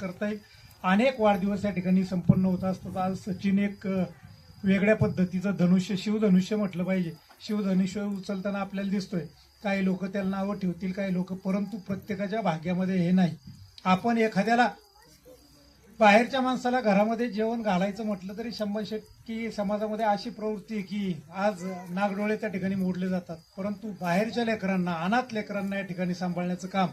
करता येईल. अनेक वाढदिवस या ठिकाणी संपन्न होत असतात. आज सचिन एक वेगळ्या पद्धतीचं धनुष्य, शिवधनुष्य म्हटलं पाहिजे, शिवधनुष्य उचलताना आपल्याला दिसतोय. काही लोक त्याला नावं ठेवतील, काही लोक, परंतु प्रत्येकाच्या भाग्यामध्ये हे नाही. आपण एखाद्याला, बाहेरच्या माणसाला घरामध्ये जेवण घालायचं म्हटलं तरी 100% समाजामध्ये अशी प्रवृत्ती आहे की आज नागडोळे त्या ठिकाणी मोडले जातात. परंतु बाहेरच्या लेकरांना, अनाथ लेकरांना या ठिकाणी सांभाळण्याचं काम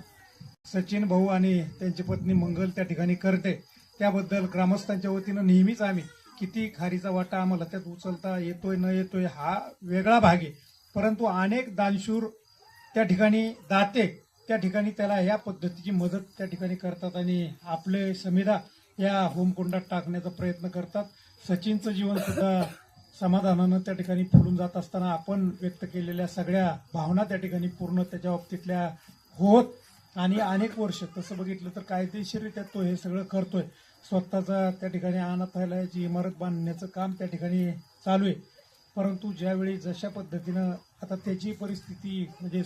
सचिन भाऊ आणि त्यांची पत्नी मंगल त्या ठिकाणी करते. त्याबद्दल ग्रामस्थांच्या वतीनं नेहमीच आम्ही, किती खारीचा वाटा आम्हाला त्यात उचलता येतोय न येतोय हा वेगळा भाग आहे, परंतु अनेक दानशूर त्या ठिकाणी, दाते त्या ठिकाणी त्याला या पद्धतीची मदत त्या ठिकाणी करतात आणि आपले समिधा या होमकुंडात टाकण्याचा प्रयत्न करतात. सचिनचं जीवन सुद्धा समाधानानं त्या ठिकाणी फुलून जात असताना आपण व्यक्त केलेल्या सगळ्या भावना त्या ठिकाणी पूर्ण त्याच्या बाबतीतल्या होत. आणि अनेक वर्ष तसं बघितलं तर कायदेशीररित्या तो हे सगळं करतोय. स्वतःचा त्या ठिकाणी अनाथालयाची इमारत बांधण्याचं काम त्या ठिकाणी चालू आहे. परंतु ज्यावेळी जशा पद्धतीनं आता त्याची परिस्थिती म्हणजे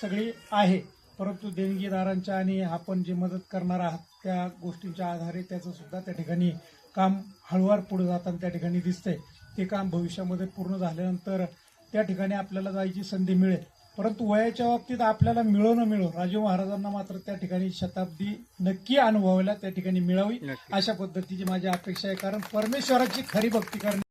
सगळी आहे, परंतु देणगीदारांच्या आणि आपण जे मदत करणार आहात त्या गोष्टींच्या आधारे त्याचं सुद्धा त्या ठिकाणी काम हळूवार पुढे जाताना त्या ठिकाणी दिसतंय. ते काम भविष्यामध्ये पूर्ण झाल्यानंतर त्या ठिकाणी आपल्याला जायची संधी मिळेल. परंतु वयाच्या बाबतीत आपल्याला मिळो न मिळो, राजू महाराजांना मात्र त्या ठिकाणी शताब्दी नक्की अनुभवायला त्या ठिकाणी मिळावी, अशा पद्धतीची माझी अपेक्षा आहे. कारण परमेश्वराची खरी भक्ती करणे